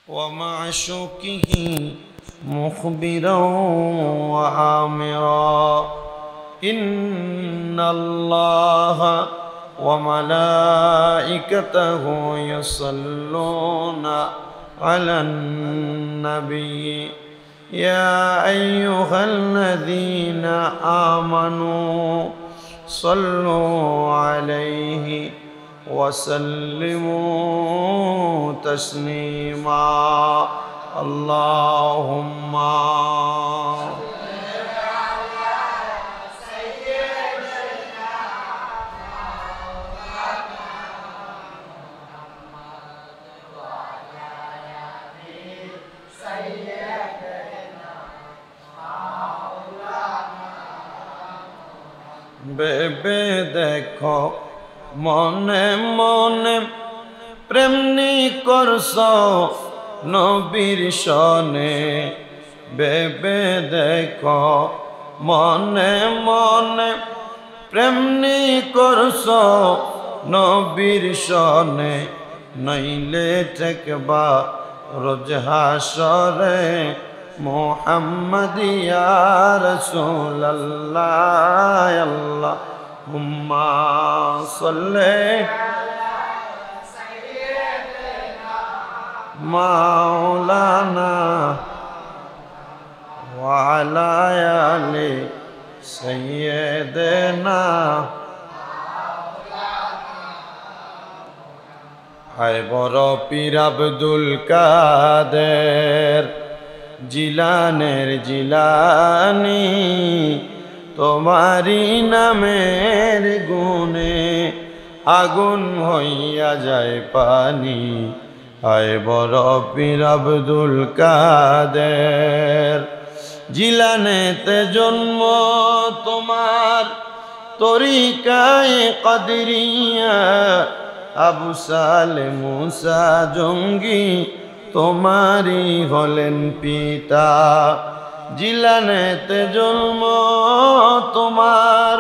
ومعشوقه مخبرا وآمرا إن الله وملائكته يصلون على النبي يا أيها الذين آمنوا صلوا عليه وسلموا تسليما اللهم বেবে দেখো মনে মনে প্রেমনি করছ নবীর সনে বেবে দেখো মনে মনে প্রেমনি করছ নবীর সনে নইলে ঠেকবা রোজ হাসরে মুহাম্মদ ইয়া রাসূলুল্লাহ আল্লাহুম্মা সাল্লি মাওলানা ওয়া আলা আলি সাইয়্যিদিনা হায় বড় পীর আব্দুল কাদের জিলানের জিলানি তোমারি নামের গুণে আগুন হইয়া যায় পানি আয় বড় পীর আব্দুল কাদের জিলানেতে জন্ম তোমার তরিকায়ে কাদরিয়া আবু সালে মুসা জঙ্গি তোমারি হলেন পিতা জিলানেতে জন্ম তোমার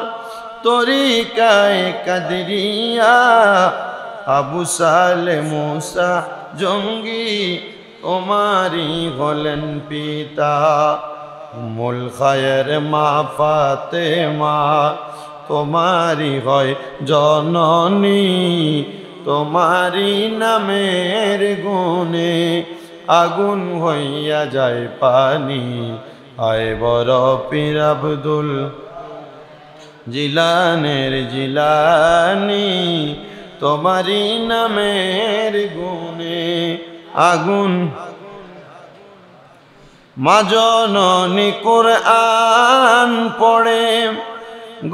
তরিকায়ে কাদরিয়া আবু সালে মুসা জঙ্গি তোমারি হলেন পিতা উম্মুল খায়ের মা ফাতেমা তোমারি হয় জননী তোমারি নামের গুণে আগুন হইয়া যায় পানি আয় বড় পীর আব্দুল জিলানের জিলানি তোমারি নামের গুণে আগুন মা জননী কুরআন পড়ে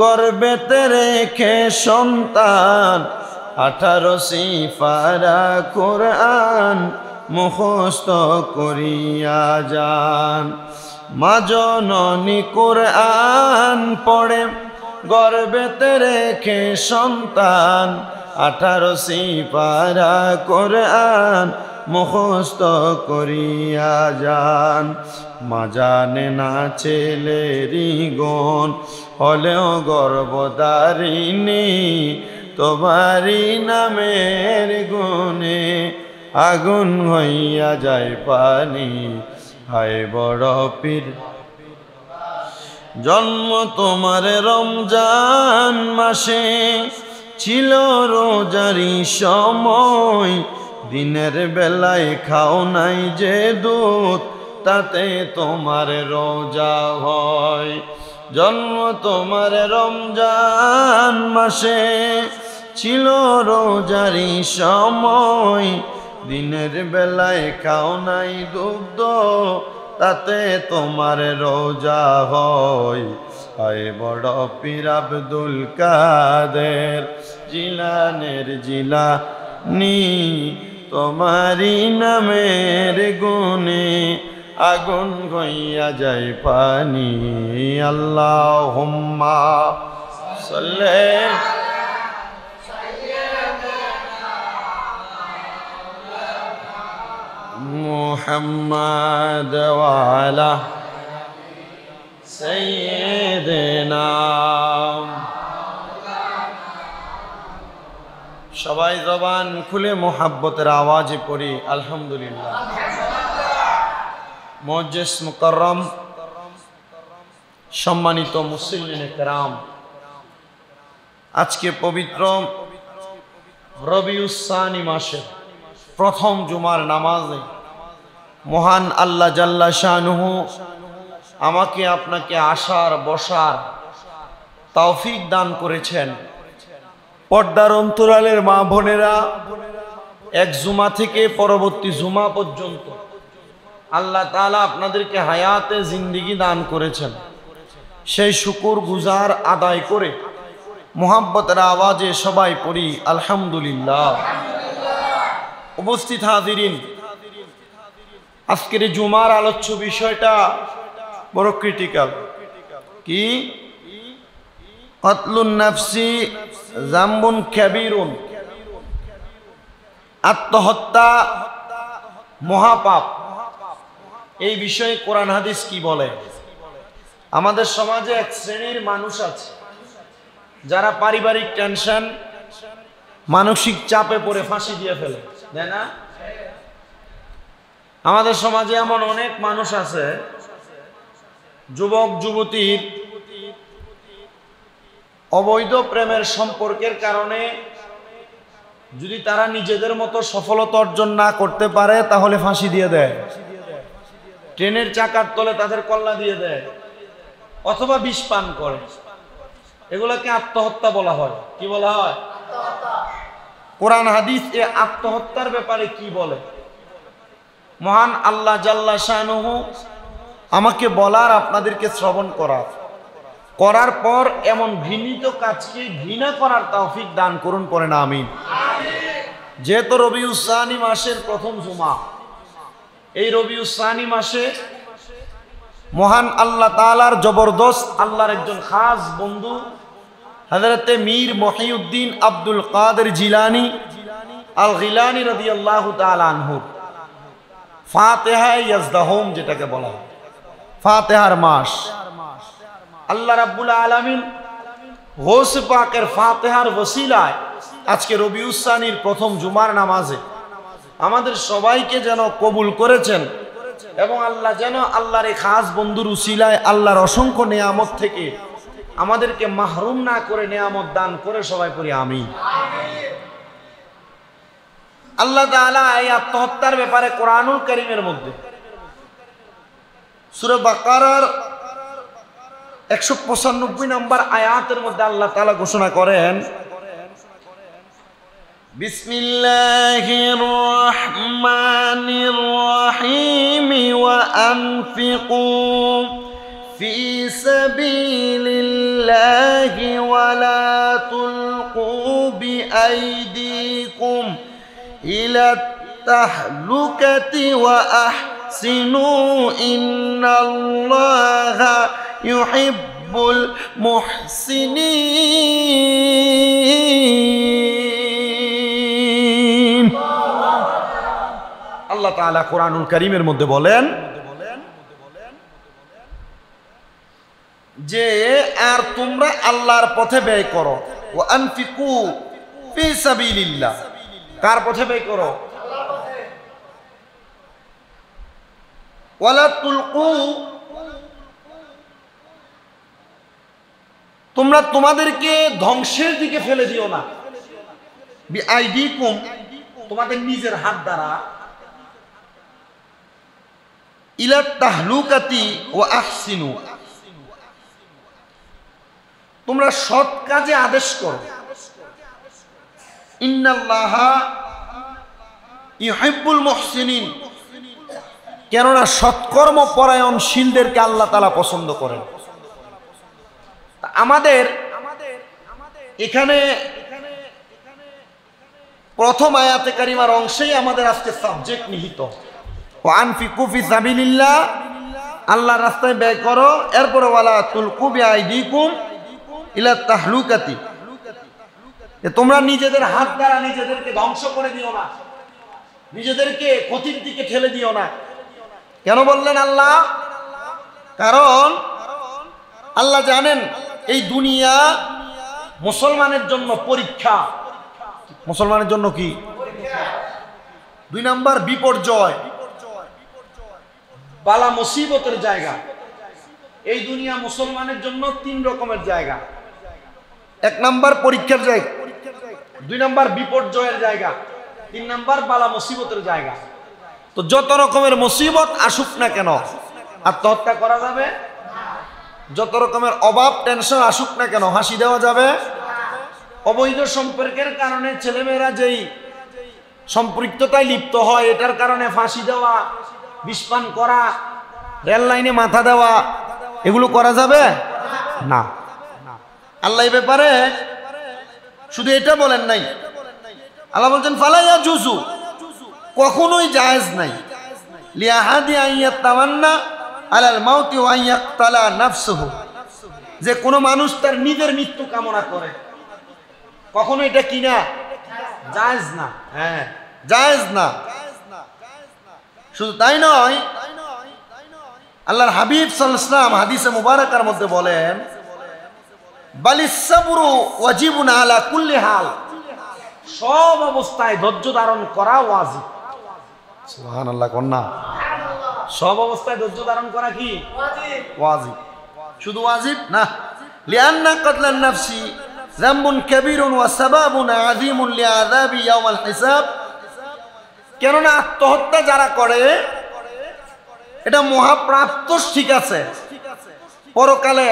গর্ভেতে রেখে সন্তান 18 সিফারা কুরআন মুখস্থ করিয়া যান মা জননী কুরআন পড়ে গর্ভেতে রেখে সন্তান 18 সিফারা কুরআন মুখস্থ করিয়া যান মা জানে না ছেলেরই গুণ হলেও গর্ভধারিণী তোমারি নামের গুণে আগুন হইয়া যায় পানি হায় বড় পীর জন্ম তোমার রমজান মাসে ছিল রোজারি সময় দিনের বেলায় খাও নাই যে দুধ তাতে তোমার রোজা হয় জন্ম তোমার রমজান মাসে ছিল রোজারি সময় দিনের বেলায় খাও নাই দুধ তাতে তোমার রোজা হয় আয় বড় পীর আব্দুল কাদের জিলানের জিলানি তোমারি নামের গুণে আগুন হইয়া যায় পানি আল্লাহুম্মা সাল্লি মুহাম্মাদ ওয়া আলা সাইয়্যিদিনা সবাই জবান খুলে মোহাব্বতের আওয়াজে পড়ি আলহামদুলিল্লাহ। মুআজ্জিজ মুকাররম, সম্মানিত মুসল্লিনে কেরাম, আজকে পবিত্র রবিউস সানি মাসের প্রথম জুমার নামাজে মহান আল্লাহ জাল্লা শানুহু আমাকে আপনাকে আসার বসার তৌফিক দান করেছেন। পর্দার অন্তরালের মা বোনেরা, এক জুমা থেকে পরবর্তী জুমা পর্যন্ত আল্লাহ তাআলা আপনাদেরকে হায়াতে জিন্দেগি দান করেছেন। সেই শুকর গুজার আদায় করে মুহাব্বতের আওয়াজে সবাই পড়ি আলহামদুলিল্লাহ। উপস্থিত হাজিরিন, আজকের জুমার আলোচ্য বিষয়টা বড় ক্রিটিক্যাল। কি? কতলুন নাফসি জামবুন কাবীরুন, আত্মহত্যা মহাপাপ। এই বিষয়ে কোরআন হাদিস কি বলে? আমাদের সমাজে এক শ্রেণীর মানুষ আছে যারা পারিবারিক টেনশন, মানসিক চাপে পড়ে ফাঁসি দিয়ে ফেলে, তাই না? আমাদের সমাজে এমন অনেক মানুষ আছে, যুবক যুবতীর অবৈধ প্রেমের সম্পর্কের কারণে যদি তারা নিজেদের মতো সফলতা অর্জন না করতে পারে তাহলে ফাঁসি দিয়ে দেয়, ট্রেনের চাকার তলে তাদের কল্লা দিয়ে দেয়, অথবা বিষ পান করে। এগুলোকে আত্মহত্যা বলা হয়। কি বলা হয়? কোরআন হাদিস এ আত্মহত্যার ব্যাপারে কি বলে? মহান আল্লাহ জাল্লা শানুহু আমাকে বলার, আপনাদেরকে শ্রবণ করার পর এমন ঘৃণিত কাজকে ঘৃণা করার তৌফিক দান করুন, পড়েন আমিন। যেহেতু রবিউস সানি মাসের প্রথম জুমা, এই রবিউস সানি মাসে মহান আল্লাহ তাআলার জবরদস্ত আল্লাহর একজন খাস বন্ধু হযরতে মীর মহিউদ্দিন আব্দুল কাদের জিলানী আল গিলানী রাদিয়াল্লাহু তাআলা আনহু ফাতিহা ইয়াজদাহুম, যেটাকে বলা হয় ফাতিহার মাস, আল্লাহ রাব্বুল আলামিন গৌস পাকের ফাতিহার ওসিলায় আজকে রবিউস সানির প্রথম জুমার নামাজে আমাদের সবাইকে যেন কবুল করেছেন, এবং আল্লাহ যেন আল্লাহর এই খাস বন্ধুর উসিলায় আল্লাহর অসংখ্য নেয়ামত থেকে আমাদেরকে মাহরুম না করে নেয়ামত দান করে, সবাই পড়ি আমিন। আল্লাহ তাআলা এই আত্মহত্যার ব্যাপারে কোরআনুল কারীমের মধ্যে সূরা বাকারার 195 নম্বর আয়াতের মধ্যে আল্লাহ তাআলা ঘোষণা করেন, বিসমিল্লাহির রহমানির রহিম ওয়া আনফিকু ফি সাবিলিল্লাহি ওয়া লা তুলকু বিআইদিকুম ইলাত তাহলুকাতি ওয়া আহসিনু ইন্নাল্লাহা ইউহিব্বুল মুহসিনিন। আল্লাহ তাআলা কোরআনুল কারীমের মধ্যে বলেন যে আর তোমরা আল্লাহর পথে ব্যয় করো, ওয়া আনফিকু ফি সাবিলিল্লাহ। কার পথে ব্যয় করো? ওয়ালা তুলকু, তোমরা তোমাদেরকে ধ্বংসের দিকে ফেলে দিও না, বিআইদিকুম, তোমাদের নিজের হাত দ্বারা, ইলাত তাহলুকাতি ওয়া আহসিনু, তোমরা সৎ কাজে আদেশ করো, ইন্নাল্লাহা ইউহিব্বুল মুহসিনিন, কেননা সৎকর্ম পরায়ণশীলদেরকে আল্লাহ তাআলা পছন্দ করেন। আমাদের এখানে প্রথম আয়াতে কারিমার অংশেই আমাদের আজকে সাবজেক্ট নিহিত, ওয়া আনফিকু ফি সাবিলিল্লাহ, আল্লাহর রাস্তায় ব্যয় করো, এরপরে ওয়ালা তুলকু বিআইদিকুম ইলা তাহলুকাতি, তোমরা নিজেদের হাত দ্বারা নিজেদেরকে ধ্বংস করে দিও না, নিজেদেরকে ক্ষতির দিকে ঠেলে দিও না। কেন বললেন আল্লাহ? কারণ আল্লাহ জানেন এই দুনিয়া মুসলমানের জন্য পরীক্ষা। মুসলমানের জন্য কি? 2 নাম্বার বিপর্যয়। বালা মুসিবতের জায়গা। এই দুনিয়া মুসলমানের জন্য 3 রকমের জায়গা। 1 নাম্বার পরীক্ষার জায়গা, 2 নাম্বার বিপর্যয়ের জায়গা, 3 নাম্বার বালা মুসিবতের জায়গা। তো যত রকমের মুসিবত আসুক না কেন আত্মহত্যা করা যাবে? যত রকমের অভাব টেনশন আসুক না কেন হাসি দেওয়া যাবে? অবৈধ সম্পর্কের কারণে ছেলেমেয়েরা যেই সম্পৃক্ততায় লিপ্ত হয় এটার কারণে ফাঁসি দেওয়া, বিষপান করা, রেল লাইনে মাথা দেওয়া, এগুলো করা যাবে না। আল্লাহ এই ব্যাপারে শুধু এটা বলেন নাই, আল্লাহ বলছেন ফালাইয়া জুজু, কখনোই জায়েজ নাই লিয়াহাদি আইয়াত তামান্না আলাল মাউতি ওয়া ইয়াকতালা নাফসুহু, যে কোনো মানুষ তার নিজের মৃত্যু কামনা করে, কখনো এটা কি না? জায়েজ না। হ্যাঁ, জায়েজ না। শুধু তাই নয়, আল্লাহর হাবিব সাল্লাল্লাহু আলাইহি ওয়াসাল্লাম হাদিসে মুবারাকার মধ্যে বলেন বালিস সাবরু ওয়াজিবুন আলা কুল্লি হাল, সব অবস্থায় ধৈর্য ধারণ করা ওয়াজিব। সুবহানাল্লাহ, কন্যা সব অবস্থায় ধৈর্য ধারণ করা কি ওয়াজিব? শুধু ওয়াজিব না, লিআন্না কাতলান নাফসি যামবুন কাবীরুন ওয়া সাবাবুন আযীমুন লিআযাবি ইয়াউমাল হিসাব, কেননা আত্মহত্যা যারা করে এটা মহাপ্রাপ্ত, ঠিক আছে, পরকালে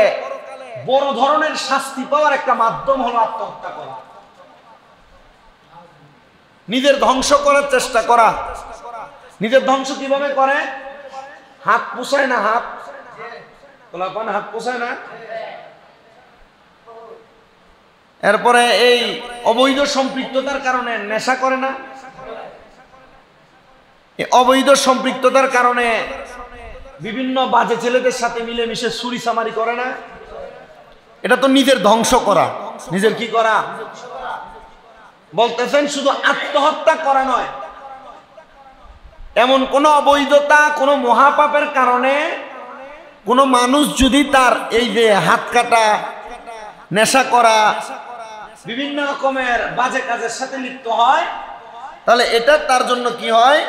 বড় ধরনের শাস্তি পাওয়ার একটা মাধ্যম হলো আত্মহত্যা করা, নিজের ধ্বংস করার চেষ্টা করা। নিজের ধ্বংস কিভাবে করে? হাত পোষায় না, হাত হাত পোষায় না। এরপরে এই অবৈধ সম্পৃক্ততার কারণে নেশা করে না, অবৈধ সম্পৃক্ততার কারণে বিভিন্ন বাজে ছেলেদের সাথে মিলেমিশে চুরি চামারি করে না। এটা তো নিজের ধ্বংস করা, নিজের কি করা? বলতেছেন শুধু আত্মহত্যা করা নয়, এমন কোন অবৈধতা, কোন মহাপাপের কারণে কোন মানুষ যদি তার এই যে হাত কাটা, নেশা করা, বিভিন্ন রকমের বাজে কাজের সাথে লিপ্ত হয়, তাহলে এটা তার জন্য কি হয়?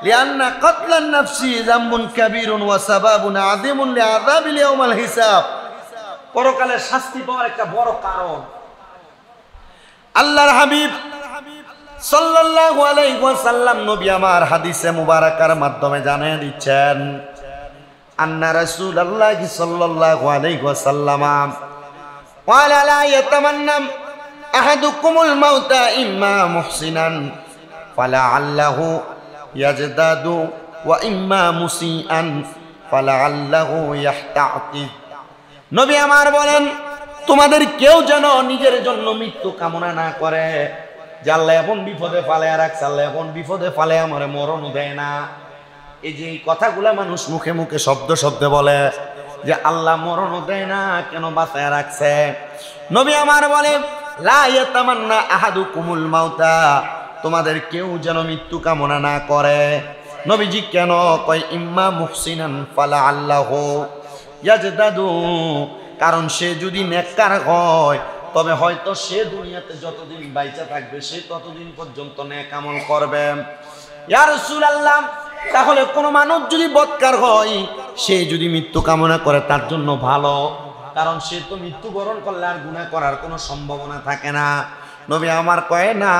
লিআন্না কাতলান নাফসি যামবুন কাবীরুন ওয়া সাবাবুন আযীমুন লিআযাবিল ইয়াউমাল হিসাব, পরকালে শাস্তি পাওয়ার একটা বড় কারণ। আল্লাহর হাবিব সাল্লাল্লাহু আলাইহি ওয়াসাল্লাম নবী আমার হাদিসে মুবারাকার মাধ্যমে জানিয়ে দিচ্ছেন, আন্না রাসূলুল্লাহি সাল্লাল্লাহু আলাইহি ওয়াসাল্লাম ক্বালা লা ইয়াতামান্না আহাদুকুমুল মাউতা ইম্মা মুহসিনান ফালাআল্লাহু ইয়াজদাদু ওয়া ইম্মা মুসিআন ফালাআল্লাহু ইয়াহতাতিব। নবী আমার বলেন, তোমাদের কেউ যেন নিজের জন্য মৃত্যু কামনা না করে, যে আল্লাহ এখন বিপদে ফালে রাখছে, আল্লাহ এখন বিপদে ফালে আমারে মরণ দেয় না। এই যে কথাগুলা মানুষ মুখে মুখে শব্দ শব্দে বলে যে আল্লাহ মরণ দেয় না, কেন বাঁচায় রাখছে। নবী আমার বলে লা ইয়াতামান্না আহাদুকুমুল মাউতা, তোমাদের কেউ যেন মৃত্যু কামনা না করে। নবীজি কেন কয় ইম্মা মুহসিনান ফালাআল্লাহু ইয়াজদাদু, কারণ সে যদি নেককার হয় তবে হয়তো সে দুনিয়াতে যতদিন বাইচা থাকবে সে ততদিন পর্যন্ত নেক আমল করবে। ইয়া রাসূলুল্লাহ, তাহলে কোন মানুষ যদি বদকার হয়, সে যদি মৃত্যু কামনা করে তার জন্য ভালো, কারণ সে তো মৃত্যুবরণ করলে আর গুনাহ করার কোনো সম্ভাবনা থাকে না। নবী আমার কয় না,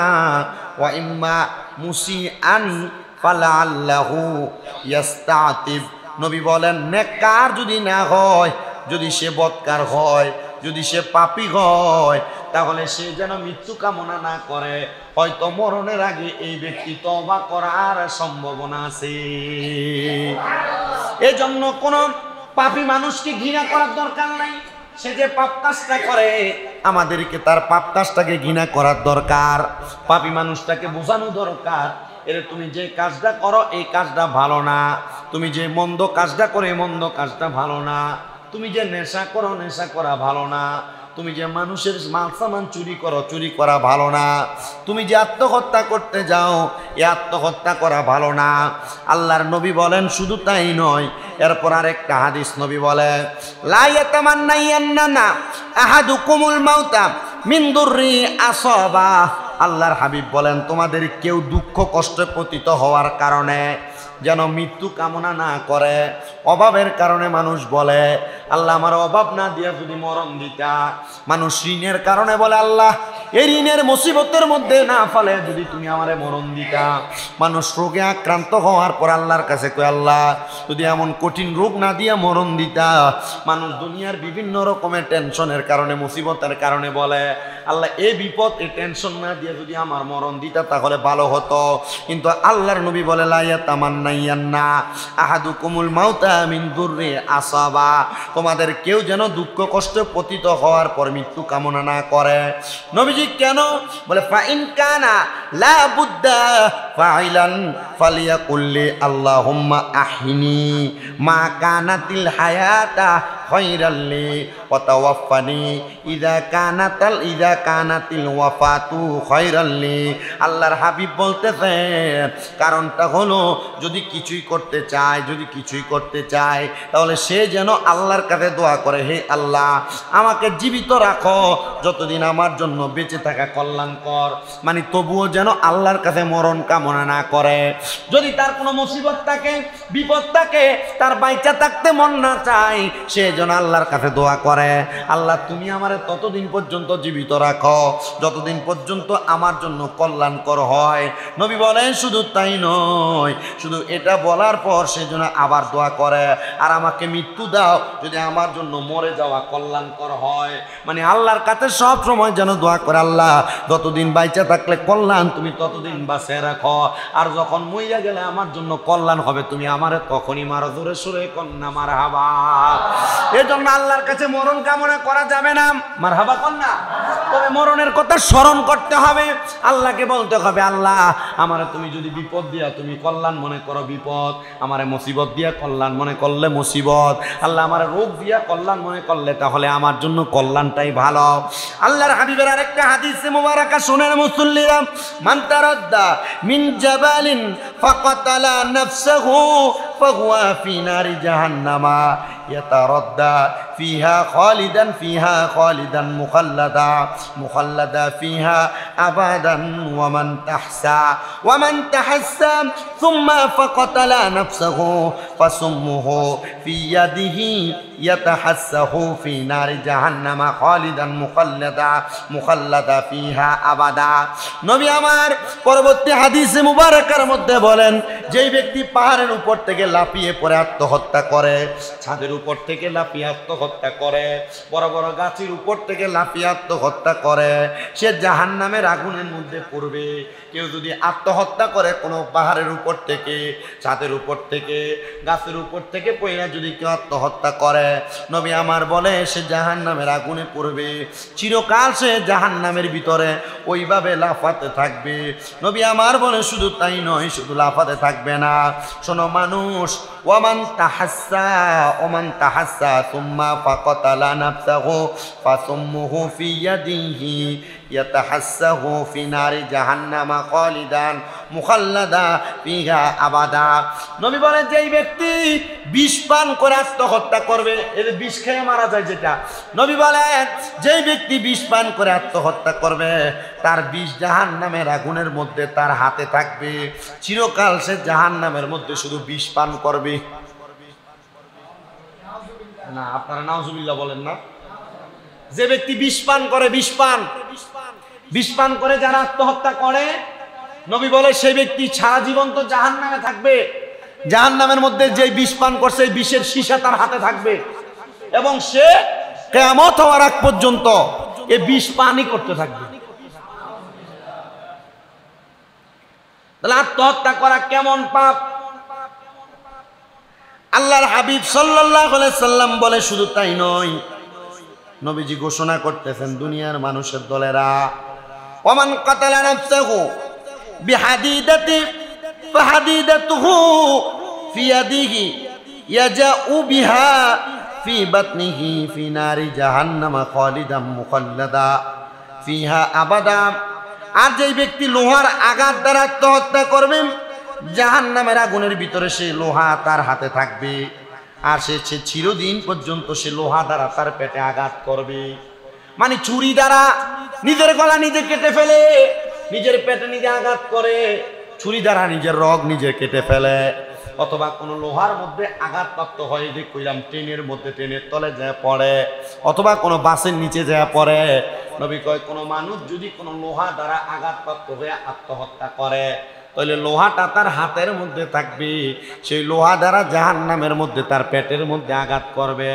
ওয়া ইম্মা মুসিআন ফালাআল্লাহু ইয়াস্তাতিব, নবী বলেন নেককার যদি না হয়, যদি সে বদকার হয়, যদি সে পাপী হয়, তাহলে সে যেন মৃত্যু কামনা না করে, হয়তো মরণের আগে এই ব্যক্তি তওবা করার সম্ভাবনা আছে। এজন্য কোন পাপী মানুষকে ঘৃণা করার দরকার নাই। সে যে পাপ কাজটা করে, আমাদেরকে তার পাপ কাজটাকে ঘৃণা করার দরকার, পাপী মানুষটাকে বোঝানো দরকার, এর তুমি যে কাজটা করো এই কাজটা ভালো না, তুমি যে মন্দ কাজটা করো এই মন্দ কাজটা ভালো না, তুমি যে নেশা করো নেশা করা ভালো না, তুমি যে মানুষের মাল সামান চুরি করো চুরি করা ভালো না, তুমি যে আত্মহত্যা করতে যাও এই আত্মহত্যা করা ভালো না। আল্লাহর নবী বলেন শুধু তাই নয়, এরপর আরেকটা হাদিস নবী বলে লা ইয়াতামান্নায়ান্না আহাদুকুমুল মাউতা মিন দুররি আসাবা। আল্লাহর হাবিব বলেন তোমাদের কেউ দুঃখ কষ্টে পতিত হওয়ার কারণে যেন মৃত্যু কামনা না করে, অভাবের কারণে মানুষ বলে আল্লাহ আমার অভাব না দিয়া যদি মরণ দিতা। মানুষ ঋণের কারণে বলে আল্লাহ এই ঋণের মুসিবতের মধ্যে না ফেলে যদি তুমি আমারে মরণ দিতা। মানুষ রোগে আক্রান্ত হওয়ার পর আল্লাহর কাছে কয় আল্লাহ যদি এমন কঠিন রোগ না দিয়া মরণ দিতা। মানুষ দুনিয়ার বিভিন্ন রকমের টেনশনের কারণে মুসিবতের কারণে বলে আল্লাহ এই বিপদ এই টেনশন না দিয়ে যদি আমার মরণ দিতা তাহলে ভালো হতো। কিন্তু আল্লাহর নবী বলে লা ইয়াতামান্নাইয়ান্না আহাদুকুমুল মাউতা মিন দুররি আসাবা, তোমাদের কেউ যেন দুঃখ কষ্ট পতিত হওয়ার পর মৃত্যু কামনা না করে। নবীজি কেন বলে ফা ইন কানা লা বুদ্দা ফাইলান ফালিয়াকুল্লি আল্লাহুম্মা আহিনি মা কানাতিল হায়াতা খায়রাল্লি ওয়া তাওয়াফানি ইযা কানাতিল ওয়াফাতু খায়রাল্লি। আল্লাহর হাবিব বলতেছেন কারণটা হলো যদি কিছুই করতে চায় তাহলে সে যেন আল্লাহর কাছে দোয়া করে হে আল্লাহ আমাকে জীবিত রাখো যতদিন আমার জন্য বেঁচে থাকা কল্যাণকর, মানে তবুও যেন আল্লাহর কাছে মরণ কামনা না করে। যদি তার কোনো মুসিবত থাকে বিপদ থাকে তার বাইচা থাকতে মন না চায় সে যেন আল্লাহর কাছে দোয়া করে আল্লাহ তুমি আমারে ততদিন পর্যন্ত জীবিত রাখো যতদিন পর্যন্ত আমার জন্য কল্যাণকর হয়। নবী বলেন শুধু তাই নয়, শুধু এটা বলার পর সে যেন আবার দোয়া করে আর আমাকে মৃত্যু দাও যদি আমার জন্য মরে যাওয়া কল্যাণকর হয়। মানে আল্লাহর কাছে সব সময় যেন দোয়া করে আল্লাহ যতদিন বাইচা থাকলে কল্যাণ তুমি ততদিন বাঁচে রাখো, আর যখন মইয়া গেলে আমার জন্য কল্যাণ হবে তুমি আমারে তখনই মারো। জোরে সুরে কন্যা মারহাবা। এজন্য আল্লাহর কাছে মরণ কামনা করা যাবে না, মারহাবা কন্যা। তবে মরণের কথা স্মরণ করতে হবে, আল্লাহকে বলতে হবে আল্লাহ আমারে তুমি যদি বিপদ দিয়া তুমি কল্যাণ মনে করো বিপদ, আমারে মুসিবত দিয়া কল্যাণ মনে করলে মুসিবত, আল্লাহ আমারে রোগ দিয়া কল্যাণ মনে করলে তাহলে আমার জন্য কল্যাণটাই ভালো। আল্লাহর হাবিবের আরেকটা হাদিসে মুবারাকা শুনেন মুসল্লিরা, মান তারাদ্দা মিন জাবালিন ফাকাতালা নাফসাহু ফাহুয়া ফি নারি জাহান্নামা ইয়াতারাদ্দা ফিহা খালিদান মুখাল্লাদা ফিহা আবাদান ওয়া মান তাহাসসা সুম্মা ফাকাতালা নাফসাহু ফাসুমুহু ফি ইয়াদিহি ইয়াতাহাসসাহু ফি নারি জাহান্নামা খালিদান মুখাল্লাদা ফিহা আবাদা। নবী আমার পরবর্তী হাদিসে মুবারাকার মধ্যে বলেন যেই ব্যক্তি পাহাড়ের উপর থেকে লাফিয়ে পড়ে আত্মহত্যা করে, ছাদের উপর থেকে লাফিয়ে আত্মহত্যা করে, বড় বড় গাছের উপর থেকে লাফিয়ে আত্মহত্যা করে, সে জাহান্নামের আগুনের মধ্যে পড়বে। কেউ যদি আত্মহত্যা করে কোনো পাহাড়ের উপর থেকে, ছাদের উপর থেকে, গাছের উপর থেকে পড়ে যদি কেউ আত্মহত্যা করে নবী আমার বলে সে জাহান্নামের আগুনে পড়বে, চিরকাল সে জাহান্নামের ভিতরে ওইভাবে লাফাতে থাকবে। নবী আমার বলে শুধু তাই নয়, শুধু লাফাতে থাকবে না, শোনো মানুষ ওমান তাহাসসা সুম্মা ফাকাতালা নাফসাহু ফাসুমুহু ফি ইয়াদিহি ইয়াতাহাসসাহু ফি নারি জাহান্নামা খালিদান মুখাল্লাদা ফিহা আবাদা। নবী বলেন যেই ব্যক্তি বিষ পান করে আত্মহত্যা করবে, এর বিষ খেয়ে মারা যায় যেটা, নবী বলেন যেই ব্যক্তি বিষ পান করে আত্মহত্যা করবে তার বিষ জাহান্নামের আগুনের মধ্যে তার হাতে থাকবে, চিরকাল সে জাহান্নামের মধ্যে শুধু বিষ পান করবে। না আপনারা নাউজুবিল্লাহ বলেন না। যে ব্যক্তি বিষ পান করে, বিষ পান করে যারা আত্মহত্যা করে নবী বলে সেই ব্যক্তি সারা জীবন তো জাহান্নামে থাকবে, জাহান্নামের মধ্যে যে বিষ পান করছে এই বিষের সীসা তার হাতে থাকবে এবং সে কিয়ামত হওয়ার আগ পর্যন্ত এই বিষ পানই করতে থাকবে। তাহলে আত্মহত্যা করা কেমন পাপ? আল্লাহর হাবিব সাল্লাল্লাহু আলাইহি সাল্লাম বলে শুধু তাই নয়, নবীজি ঘোষণা করতেছেন দুনিয়ার মানুষের দলেরা ওমান কাতালা নাফসাহু বিহাদিদাতি ফাহাদিদাতুহু ফি ইয়াদিহি ইয়াজাউ বিহা ফি বাতনিহি ফি নারি জাহান্নামা খালিদাম মুখাল্লাদা ফিহা আবাদা। আর যেই ব্যক্তি লোহার আঘাত দ্বারা আত্মহত্যা করবে জাহান্নামের আগুনের ভিতরে সে লোহা তার হাতে থাকবে আর সে চিরদিন পর্যন্ত সে লোহা দ্বারা তার পেটে আঘাত করবে। মানে ছুরি দ্বারা নিজের গলা নিজে কেটে ফেলে, নিজের পেটে নিজে আঘাত করে, ছুরি দ্বারা নিজের রগ নিজে কেটে ফেলে। অথবা কোনো লোহার মধ্যে আঘাতপ্রাপ্ত হয়, যে কইলাম ট্রেনের মধ্যে, ট্রেনের তলে যায় পড়ে, অথবা কোনো বাসের নিচে যায় পড়ে, নবী কয় কোনো মানুষ যদি কোনো লোহা দ্বারা আঘাতপ্রাপ্ত হয়ে আত্মহত্যা করে, তাহলে লোহাটা তার হাতের মধ্যে থাকবে, সেই লোহা দ্বারা জাহান্নামের মধ্যে তার পেটের মধ্যে আঘাত করবে।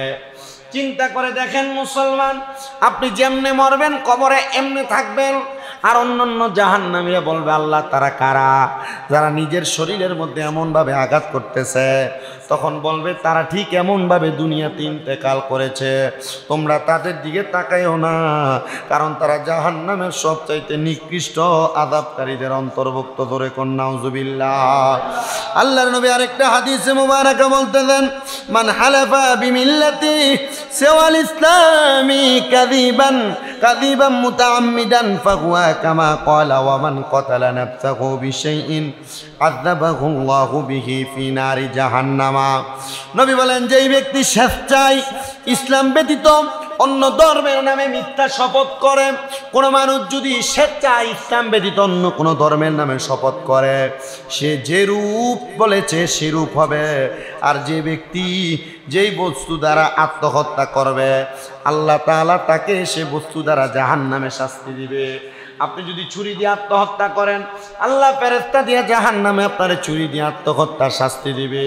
চিন্তা করে দেখেন মুসলমান, আপনি যেমনে মরবেন কবরে এমনি থাকবেন, আর অন্যান্য জাহান্নামীরা বলবে আল্লাহ তারা কারা, যারা নিজের শরীরের মধ্যে এমনভাবে আঘাত করতেছে, তখন বলবে তারা ঠিক এমনভাবে দুনিয়াতে ইন্তেকাল করেছে, তোমরা তাদের দিকে তাকাইও না, কারণ তারা জাহান্নামের সবচাইতে নিকৃষ্ট আযাবকারীদের অন্তর্ভুক্ত। ধরে কোন নাউজুবিল্লাহ। আল্লাহর নবী আরেকটা হাদিসে মুবারাকা বলতেছেন, মান হালাফা বিমিল্লাতি সিওয়াল ইসলামি কাযিবান মুতাআম্মিদান ফাহুয়া কামা ক্বালা ওয়া মান ক্বাতালা নাফসাহু বিশাইইন আযাবাহু আল্লাহু বিহি ফি নারি জাহান্নামা। নবী বলেন, যেই ব্যক্তি স্বেচ্ছায় ইসলাম ব্যতীত অন্য ধর্মের নামে মিথ্যা শপথ করে, কোনো মানুষ যদি স্বেচ্ছায় ইসলাম ব্যতীত অন্য কোনো ধর্মের নামে শপথ করে, সে যে রূপ বলেছে সেরূপ হবে। আর যে ব্যক্তি যেই বস্তু দ্বারা আত্মহত্যা করবে, আল্লাহ তাআলা তাকে সে বস্তু দ্বারা জাহান্নামে শাস্তি দিবে। আপনি যদি ছুরি দিয়ে আত্মহত্যা করেন, আল্লাহ ফেরেশতা দিয়ে জাহান্নামে আপনারে ছুরি দিয়ে আত্মহত্যার শাস্তি দিবে।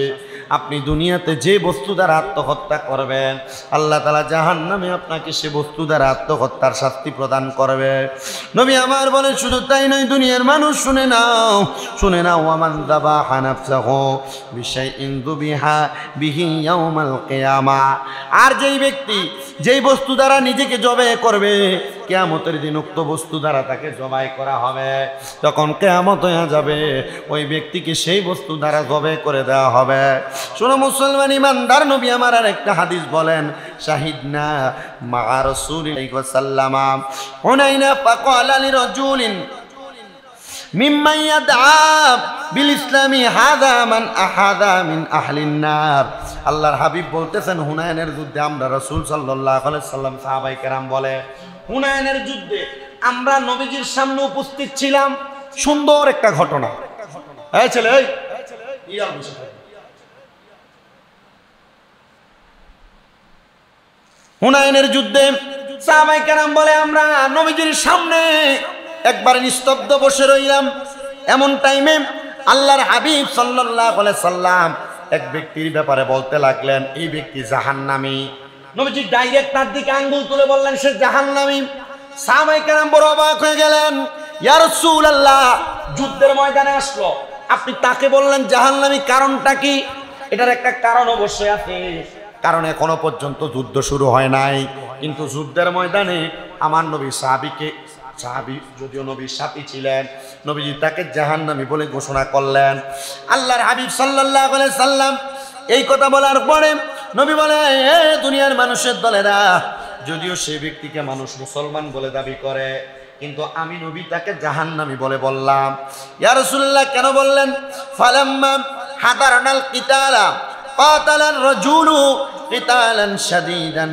আপনি দুনিয়াতে যে বস্তু দ্বারা আত্মহত্যা করবেন, আল্লাহ তাআলা জাহান্নামে আপনাকে সে বস্তু দ্বারা আত্মহত্যার শাস্তি প্রদান করবে। নবী আমার বলেন, শুধু তাই নয়, দুনিয়ার মানুষ শুনে নাও, ওয়ামান যাবাহা নাফসাহু বিশাইইন যুবিহা বিহি ইয়াউমাল কিয়ামা। আর যেই ব্যক্তি যেই বস্তু দ্বারা নিজেকে জবাই করবে, কিয়ামতের দিন উক্ত বস্তু দ্বারা তাকে জবাই করা হবে। যখন কিয়ামত হয়ে যাবে, ওই ব্যক্তিকে সেই বস্তু দ্বারা জবাই করে দেওয়া হবে। শোনো মুসলমান ইমানদার, নবী আমার আর একটা হাদিস বলেন, শাহিদনা মা রাসূলিল্লাহি সাল্লাল্লাহু আলাইহি ওয়াসাল্লাম হুনাইনা ফাকালা লিরাজুলিন মিম্মান ইয়াদআ বিল ইসলামি হাযা মান আহাদা মিন আহলিন নার। আল্লাহর হাবিব বলতেছেন, হুনাইনের যুদ্ধে আমরা রাসূল সাল্লাল্লাহু আলাইহি ওয়াসাল্লাম সাহাবায়ে কেরাম বলে, হুনাইনের যুদ্ধে আমরা নবীজির সামনে উপস্থিত ছিলাম। সুন্দর একটা ঘটনা। এই ছেলে, হুনাইনের যুদ্ধে সাহাবায়ে কেরাম বলে, আমরা নবীজির সামনে একবার নিস্তব্ধ বসে রইলাম। এমন টাইমে আল্লাহর হাবিব সাল্লাল্লাহু আলাইহি সাল্লাম এক ব্যক্তির ব্যাপারে বলতে লাগলেন, এই ব্যক্তি জাহান্নামী। নবীজি ডাইরেক্ট তার দিকে আঙ্গুল তুলে বললেন, সে জাহান্নামী। সাহাবায়ে কেরাম বড় অবাক হয়ে গেলেন, ইয়া রাসূলুল্লাহ, যুদ্ধের ময়দানে আসলো, আপনি তাকে বললেন জাহান্নামী, কারণটা কি? এটার একটা কারণ অবশ্যই আছে, কারণ এখনো পর্যন্ত যুদ্ধ শুরু হয় নাই, কিন্তু যুদ্ধের ময়দানে আমার নবী সাহাবী যদিও নবীর সাথী ছিলেন, নবীজি তাকে জাহান্নামী বলে ঘোষণা করলেন। আল্লাহর হাবিব সাল্লাল্লাহু আলাইহি সাল্লাম এই কথা বলার পরে নবী বলে, হে দুনিয়ার মানুষের দলেরা, যদিও সেই ব্যক্তিকে মানুষ মুসলমান বলে দাবি করে, কিন্তু আমি নবী তাকে জাহান্নামী বলে বললাম। ইয়া রাসূলুল্লাহ, কেন বললেন? ফালাম্মা হাদারনাল কিতালা কাতালার রাজুলু কিতালান শাদীদান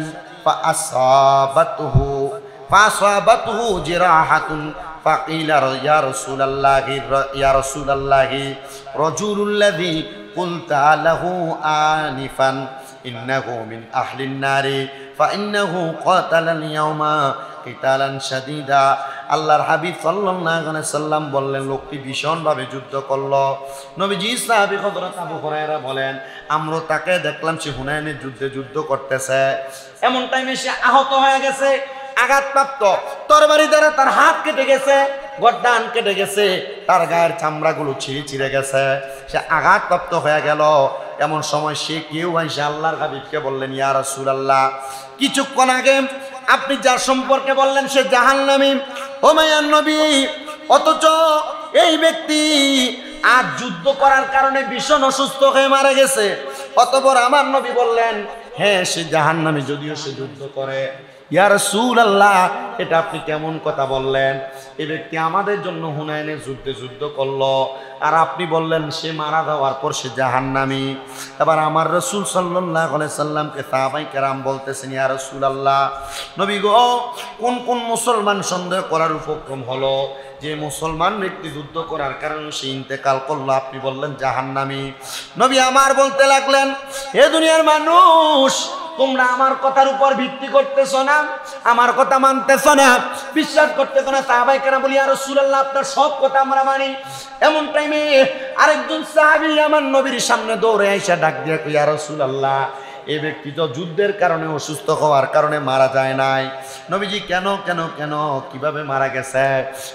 ফাসাবাতুহু জিরাহাতুন ফাকিলা ইয়া রাসূলুল্লাহ রাজুলুল্লাযী কুলতা লাহু আনিফান ইন্নাহু মিন আহলিন নারি ফাইন্নাহু কাতালাল ইয়াওমা কিতালান শাদীদা। আল্লাহর হাবিব সাল্লাল্লাহু আলাইহি সাল্লাম বললেন, লোকটি ভীষণভাবে যুদ্ধ করলো। নবীজি সাহাবী হযরত আবু হুরায়রা বলেন, আমরা তাকে দেখলাম সে হুনাইনের যুদ্ধে যুদ্ধ করতেছে। এমন টাইমে সে আহত হয়ে গেছে, আঘাতপ্রাপ্ত, তরবারি দ্বারা তার হাত কেটে গেছে, গর্দান কেটে গেছে, তার গায়ের চামড়াগুলো ছিঁড়ে গেছে, সে আঘাতপ্রাপ্ত হয়ে গেল। এমন সময় সে কেউ এসে আল্লাহর হাবিবকে বললেন, ইয়া রাসূলুল্লাহ, কিছুক্ষণ আগে আপনি যার সম্পর্কে বললেন সে জাহান্নামী, ও মায়ার নবী, অথচ এই ব্যক্তি আজ যুদ্ধ করার কারণে ভীষণ অসুস্থ হয়ে মারা গেছে। অতঃপর আমার নবী বললেন, হ্যাঁ সে জাহান্নামী, যদিও সে যুদ্ধ করে। ইয়া রাসূলুল্লাহ, এটা আপনি কেমন কথা বললেন? এই ব্যক্তি আমাদের জন্য হুনাইনের যুদ্ধে যুদ্ধ করলো, আর আপনি বললেন সে মারা যাওয়ার পর সে জাহান্নামী। এবার আমার রাসূল সাল্লাল্লাহু আলাইহি সাল্লামকে সাহাবায়ে কেরাম বলতেছেন, ইয়া রাসূলুল্লাহ, নবী গো, কোন কোন মুসলমান সন্দেহ করার উপক্রম হলো? যে মুসলমান ব্যক্তি যুদ্ধ করার কারণে সে ইন্তেকাল করলো, আপনি বললেন জাহান্নামী। নবী আমার বলতে লাগলেন, হে দুনিয়ার মানুষ, তোমরা আমার কথার উপর ভিত্তি করতেছো না, আমার কথা মানতেছো না, বিশ্বাস করতেছো না। সাহাবায়ে কেরাম বলি, ইয়া রাসূলুল্লাহ, আপনার সব কথা আমরা মানি। এমন টাইমে আরেকজন সাহাবী আমার নবীর সামনে দৌড়ে আইসা ডাক দিয়ে কই, ইয়া রাসূলুল্লাহ, এই ব্যক্তি তো যুদ্ধের কারণে অসুস্থ হওয়ার কারণে মারা যায় নাই। নবীজি কেন কেন কেন কিভাবে মারা গেছে?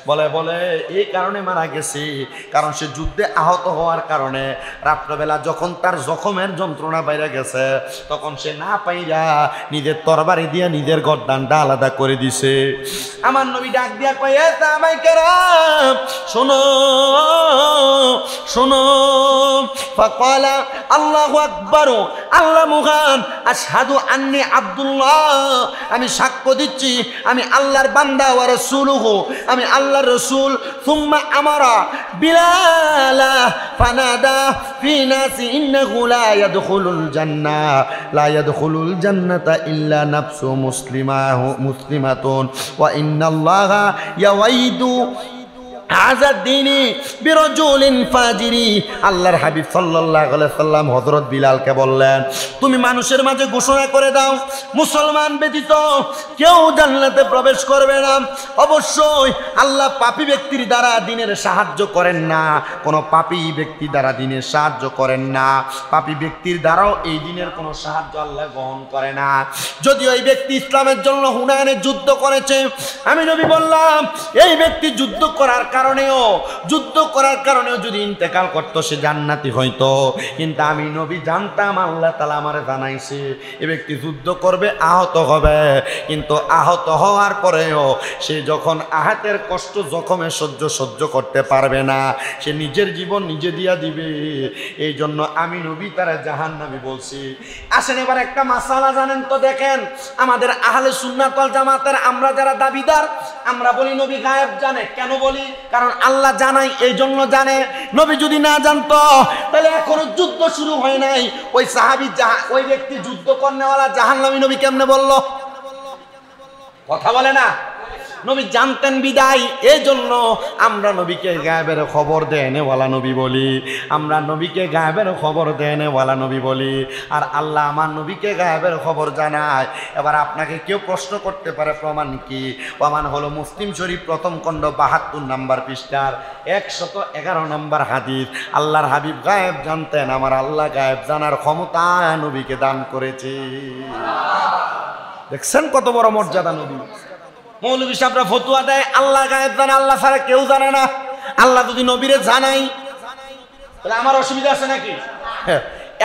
বলে এই কারণে মারা গেছে, কারণ সে যুদ্ধে আহত হওয়ার কারণে রাত্রবেলা যখন তার জখমের যন্ত্রণা বাইরে গেছে, তখন সে না পাইরা নিজের তরবারি দিয়ে নিজের গর্দানটা আলাদা করে দিছে। আমার নবী ডাক দিয়া কয়, এ সাহাবায়ে কেরাম, শোনো শোনো। ফাকালা আল্লাহু আকবার, আল্লাহ মুহান, আশহাদু আন্নী আব্দুল্লাহ, আমি সাক্ষ্য দিচ্ছি আমি আল্লাহর বান্দা ওয়া রাসূলুহু, আমি আল্লাহর রাসূল। সুম্মা আমারা বিলালা ফানাদা ফি নাসি ইন্নাহু লা ইয়াদখুলুল জান্নাহ, লা ইয়াদখুলুল জান্নাতা ইল্লা নাফসু মুসলিমাতুন ওয়া ইন্নাল্লাহা ইয়াওয়াইদু আযাদ্দিনি বিরাজুলিন ফাজিরি। আল্লাহর হাবিব সাল্লাল্লাহু আলাইহি সাল্লাম হযরত বিলালকে বললেন, তুমি মানুষের মাঝে ঘোষণা করে দাও, মুসলমান ব্যতীত কেউ জান্নাতে প্রবেশ করবে না। অবশ্যই আল্লাহ পাপী ব্যক্তির দ্বারা দ্বীনের সাহায্য করেন না, কোনো পাপী ব্যক্তি দ্বারা দ্বীনের সাহায্য করেন না, পাপী ব্যক্তির দ্বারাও এই দ্বীনের কোনো সাহায্য আল্লাহ গ্রহণ করে না। যদিও এই ব্যক্তি ইসলামের জন্য হুনায়নে যুদ্ধ করেছে, আমি নবী বললাম এই ব্যক্তি যুদ্ধ করার কারণেও যদি ইন্তেকাল করতো সে জান্নাতি হইতো। কিন্তু আমি নবী জানতাম, আল্লাহ তাআলা আমারে জানাইছে এ ব্যক্তি যুদ্ধ করবে, আহত হবে, কিন্তু আহত হওয়ার পরেও সে যখন আহতের কষ্ট জখমে সহ্য করতে পারবে না, সে নিজের জীবন নিজে দিয়া দিবে। এই জন্য আমি নবী তারা জাহান্নামী বলছি। আসেন এবার একটা মাসালা জানেন তো, দেখেন আমাদের আহলে সুন্নাত ওয়াল জামাতের আমরা যারা দাবিদার, আমরা বলি নবী গায়েব জানে। কেন বলি? কারণ আল্লাহ জানাই, এই জন্য জানে। নবী যদি না জানতো তাহলে এখনো যুদ্ধ শুরু হয় নাই। ওই সাহাবী ওই ব্যক্তি যুদ্ধ করনেওয়ালা জাহান্নামী, নবী কেমনে বলল? কথা বলে না। নবী জানতেন বিদায়, এই জন্য আমরা নবীকে গায়েবের খবর দেনেওয়ালা নবী বলি, আমরা নবীকে গায়েবের খবর দেনেওয়ালা নবী বলি। আর আল্লাহ আমার নবীকে গায়েবের খবর জানায়। এবার আপনাকে কেউ প্রশ্ন করতে পারে প্রমাণ কি? প্রমাণ হলো মুসলিম শরীফ প্রথম খণ্ড ৭২ নম্বর পৃষ্ঠার ১১১ নম্বর হাদিস। আল্লাহর হাবিব গায়েব জানতেন, আমার আল্লাহ গায়েব জানার ক্ষমতা নবীকে দান করেছে। দেখছেন কত বড় মর্যাদা নবী। মৌলভী সাহেবরা ফতুয়া দেয় আল্লাহ গায়েব জানে, আল্লাহ ছাড়া কেউ জানে না। আল্লাহ যদি নবীরে জানাই তাহলে আমার অসুবিধা আছে নাকি?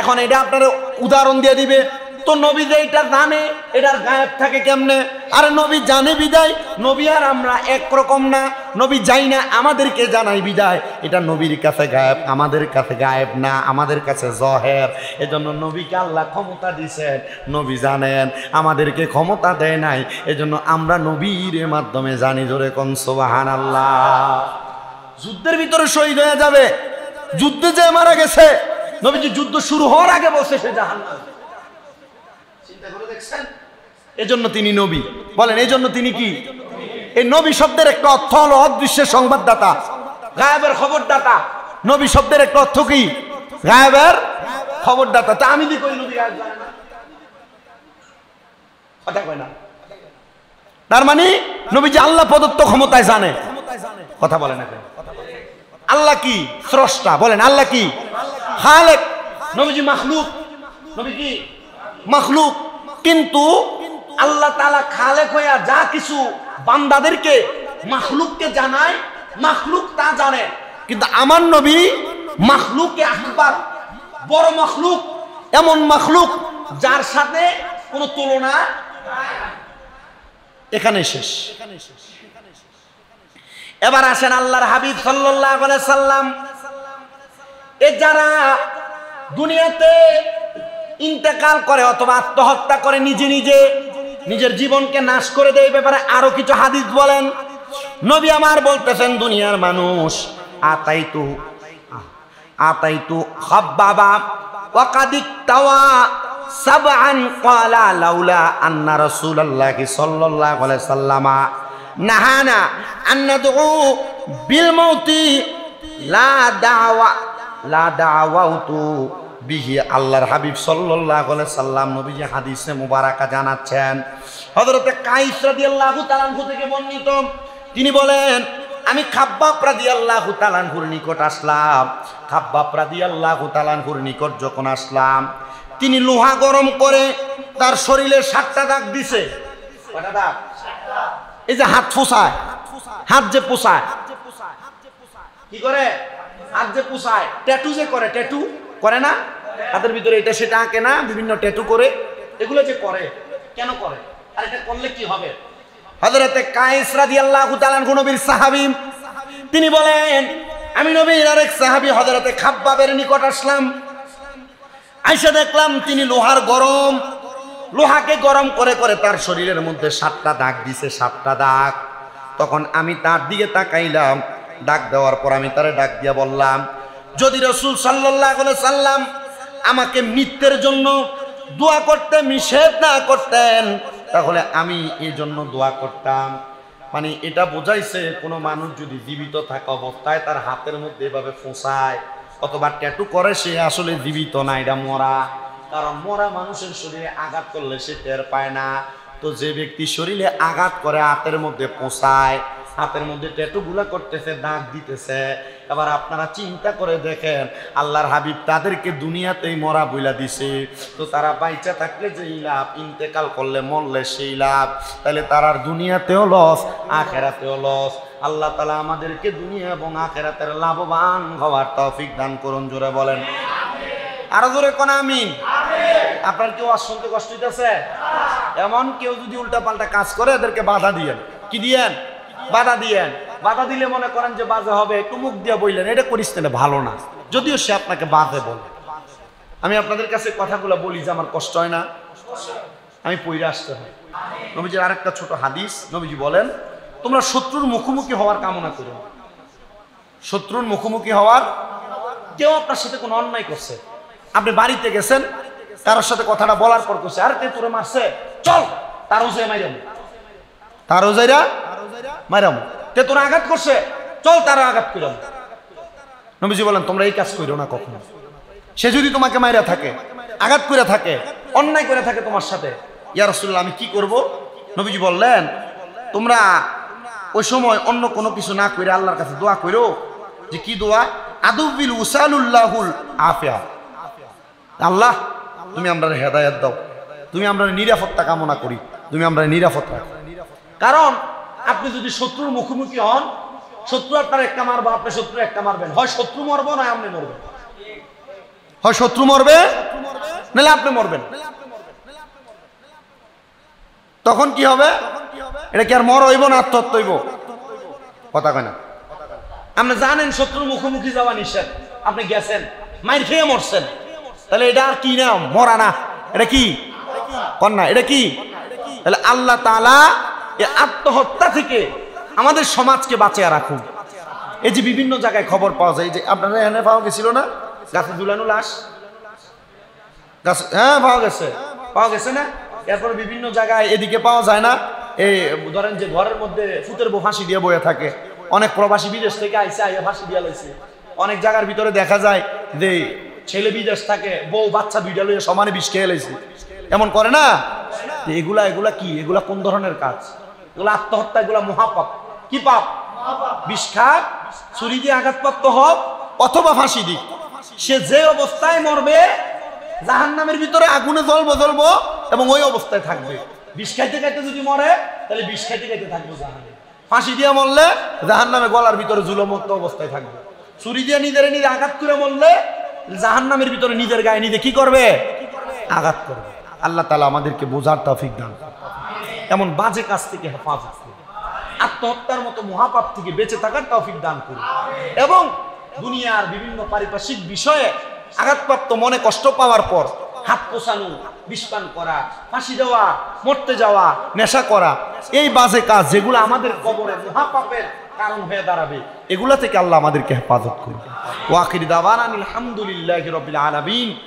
এখন এটা আপনার উদাহরণ দিয়ে দিবে, তো নবী যে এটা জানে এটার গায়েব থাকে কেমনে? আরে নবী জানে বিদায়, নবী আর আমরা একরকম না। নবী যাই না, আমাদেরকে জানাই বিদায়, এটা নবীর কাছে গায়েব, আমাদের কাছে গায়েব না, আমাদের কাছে জহের। এজন্য নবীকে আল্লাহ ক্ষমতা দিয়েছেন, নবী জানেন, আমাদেরকে ক্ষমতা দেয় নাই। এজন্য আমরা নবীর মাধ্যমে জানি। জোরে কোন সুবহানাল্লাহ। যুদ্ধের ভিতরে শহীদ হয়ে যাবে, যুদ্ধে যে মারা গেছে, নবীজি যুদ্ধ শুরু হওয়ার আগে বলছে সে জাহান্নামী। চিন্তা করে দেখছেন? এজন্য তিনি নবী। বলেন এজন্য তিনি কি? এই নবী শব্দের একটা অর্থ হলো অদৃশ্যের সংবাদদাতা, গায়েবের খবরদাতা। নবী শব্দের একটা অর্থ কি? গায়েবের খবরদাতা। তা আমি কি কই নবী গায়েব জানে না? কথা কয় না। তার মানে নবী যে আল্লাহ প্রদত্ত ক্ষমতায় জানে। কথা বলে না। আল্লাহ কি? স্রষ্টা। বলেন আল্লাহ কি? খালেক। নবীজি মাখলুক। নবী কি? মাখলুক। কিন্তু আল্লাহ তাআলা খালেক হইয়া যা কিছু বান্দাদেরকে মাখলুককে জানায়, মাখলুক তা জানে। কিন্তু আমার নবী মাখলুকে আকবার, বড় মাখলুক, এমন মাখলুক যার সাথে কোনো তুলনা। এখানে শেষ। এবার আসেন আল্লাহর হাবিব সাল্লাল্লাহু আলাইহি সাল্লাম, এ যারা দুনিয়াতে ইন্তেকাল করে অথবা আত্মহত্যা করে, নিজে নিজে নিজের জীবনকে নাশ করে দেয়, ব্যাপারে আরো কিছু হাদিস বলেন। নবী আমার বলতেছেন, দুনিয়ার মানুষ আতাইতু খাব্বাবা ওয়া কাদিক তাওয়া সাবআন ক্বালা লাউলা আন্না রাসূলুল্লাহি সাল্লাল্লাহু আলাইহি সাল্লামা নাহানা আন নাদউ বিল মাউতি লা দাওয়াতু বিহি। আল্লাহর হাবিব সাল্লাল্লাহু আলাইহি সাল্লাম নবীজি হাদিসে মুবারাকা জানাচ্ছেন, হযরতে কাইস রাদিয়াল্লাহু তাআলা আনহু থেকে বর্ণিত, তিনি বলেন আমি খাব্বাব রাদিয়াল্লাহু তাআলা আনহুর নিকট আসলাম। খাব্বাব রাদিয়াল্লাহু তাআলা আনহুর নিকট যখন আসলাম, তিনি লোহা গরম করে তার শরীরে 7টা দাগ দিছে। কয়টা দাগ? এই যে হাত পোছায়, হাত যে পোছায়, কি করে? হাত যে পোছায়, ট্যাটু যে করে, ট্যাটু করে না হাতের ভিতরে, এটা সেটা আঁকে না, বিভিন্ন ট্যাটু করে, এগুলো যে করে কেন করে, আর এটা করলে কি হবে? হযরতে কায়েস রাদিয়াল্লাহু তাআলা আনহু নবীর সাহাবী, তিনি বলেন আমি নবীর আরেক সাহাবী হযরতে খাব্বাবের নিকট আসলাম। আইসা দেখলাম তিনি লোহাকে গরম করে করে তার শরীরের মধ্যে 7টা দাগ দিছে, 7টা দাগ। তখন আমি তার দিকে তাকাইলাম, ডাক দেওয়ার পর আমি তারে ডাক দিয়া বললাম, যদি রাসূল সাল্লাল্লাহু আলাইহি সাল্লাম আমাকে মৃত্যুর জন্য দোয়া করতে নিষেধ না করতেন, তাহলে আমি এই জন্য দোয়া করতাম। মানে এটা বোঝাইছে কোনো মানুষ যদি জীবিত থাকা অবস্থায় তার হাতের মধ্যে এভাবে ফোঁসায় অথবা ট্যাটু করে, সে আসলে জীবিত না, এটা মরা। কারণ মরা মানুষের শরীরে আঘাত করলে সে টের পায় না। তো যে ব্যক্তি শরীরে আঘাত করে হাতের মধ্যে পোঁছায়, হাতের মধ্যে ট্যাটুগুলা করতেছে, দাগ দিতেছে, এবার আপনারা চিন্তা করে দেখেন আল্লাহর হাবিব তাদেরকে দুনিয়াতেই মরা বইলা দিছে, তো তারা বাইচা থাকলে যেই লাভ, ইন্তেকাল করলে মরলে সেই লাভ, তাহলে তারার দুনিয়াতেও লস, আখেরাতেও লস। আল্লাহ তাআলা আমাদেরকে দুনিয়া এবং আখেরাতের লাভবান হওয়ার তৌফিক দান করুন। জোরে বলেন আরো জোরে কোন আমিন। আপনার কেউ আর শুনতে কষ্ট হইতেছে? এমন কেউ যদি উল্টাপাল্টা কাজ করে এদেরকে বাধা দিয়েন। কি দিয়েন? বাধা দিয়েন। বাধা দিলে মনে করেন যে বাজে হবে, একটু মুখ দিয়ে বললেন এটা করিস না, ভালো না, যদিও সে আপনাকে বাধে বলে। আমি আপনাদের কাছে কথাগুলো বলি যে আমার কষ্ট হয় না, আমি পইরা আসতে হয়। নবীজির আরেকটা ছোট হাদিস, নবীজি বলেন তোমরা শত্রুর মুখোমুখি হওয়ার কামনা করো। শত্রুর মুখোমুখি হওয়ার, কেউ আপনার সাথে কোনো অন্যায় করছে, আপনি বাড়িতে গেছেন, কারোর সাথে কথাটা বলার পর করছে, আরে তে তোরে মারছে, চল তারও যে মাইরাম, তারও যাইরা মাইরাম, তে তোরা আঘাত করছে, চল তারও আঘাত করিলাম। নবীজি বলেন তোমরা এই কাজ করো না কখনো। সে যদি তোমাকে মাইরা থাকে, আঘাত করে থাকে, অন্যায় করে থাকে তোমার সাথে, ইয়া রাসূলুল্লাহ আমি কি করব? নবীজি বললেন তোমরা ওই সময় অন্য কোনো কিছু না করে আল্লাহর কাছে দোয়া করো। যে কি দোয়া? আদুবিল উসালুল্লাহুল আফিয়া, আল্লাহ তুমি আমরা হেদায়েত দাও, তুমি আমরা নিরাপত্তা কামনা করি, তুমি আমরা নিরাপদ রাখো। কারণ আপনি যদি শত্রুর মুখোমুখি হন, শত্রু আপনার একটা মারবো, আপনি শত্রু একটা মারবেন, হয় শত্রু মরবো নয় আপনি মরবেন, হয় শত্রু মরবে নাহলে আপনি মরবেন। তখন কি হবে? এটা কি আর মর হইব না আত্মহত্যা হইব? কথা কয় না। আপনি জানেন শত্রুর মুখোমুখি যাওয়া নিষেধ, আপনি গেছেন, মাইর খেয়ে মরছেন, তাহলে এটা আর কি নাম? মরা না, এটা কি কন্যা, এটা কি? তাহলে আল্লাহ তাআলা এই আত্মহত্যা থেকে আমাদের সমাজকে বাঁচিয়ে রাখুন। এই যে বিভিন্ন জায়গায় খবর পাওয়া যায়, যে আপনারা এখানে পাওয়া গেছিল না গাছে ঝুলানো লাশ, গাছ, হ্যাঁ পাওয়া গেছে না? এরপর বিভিন্ন জায়গায় এদিকে পাওয়া যায় না, এই ধরেন যে ঘরের মধ্যে ফুতের বউ ফাঁসি দিয়ে বয়ে থাকে, অনেক প্রবাসী বিদেশ থেকে আইসে আইয়া ফাঁসি দিয়ে লাইছে। অনেক জায়গার ভিতরে দেখা যায় যে ছেলে বিদেশ থাকে, বউ বাচ্চা দুইটা লইয়া সমানে বিষ খেয়ে লাইছে, এমন করে না? এগুলা কি? এগুলা কোন ধরনের কাজ? এগুলা আত্মহত্যা, এগুলা মহাপাপ। কি পাপ? বিষ খাক, ছুরি দিয়ে আঘাতপ্রাপ্ত হোক অথবা ফাঁসি দিক, সে যে অবস্থায় মরবে জাহান্নামের ভিতরে আগুনে জ্বলবো এবং ওই অবস্থায় থাকবে। বিষ খাইতে খাইতে যদি মরে তাহলে বিষ খাইতে খাইতে থাকবে জাহান্নামে। ফাঁসি দিয়ে মরলে জাহান্নামে গলার ভিতরে ঝুলমুক্ত অবস্থায় থাকবে। ছুরি দিয়ে নিজের আঘাত করে মরলে জাহান্নামের ভিতরে নিজের গায়ে নিজে কি করবে? আঘাত করবে। আল্লাহ তাআলা আমাদেরকে বোঝার তৌফিক দান করুন, এমন বাজে কাজ থেকে হেফাজত করুন, আত্মহত্যার মতো মহাপাপ থেকে বেঁচে থাকার তৌফিক দান করুন, এবং দুনিয়ার বিভিন্ন পারিপার্শ্বিক বিষয়ে আঘাতপ্রাপ্ত মনে কষ্ট পাওয়ার পর হাত পোছানো, বিষপান করা, ফাঁসি দেওয়া, মরতে যাওয়া, নেশা করা, এই বাজে কাজ যেগুলো আমাদের কবরে মহাপাপের কারণ হয়ে দাঁড়াবে, এগুলা থেকে আল্লাহ আমাদেরকে হেফাজত করবে। ওয়া আখির দাওয়ানা আলহামদুলিল্লাহি রাব্বিল আলামিন।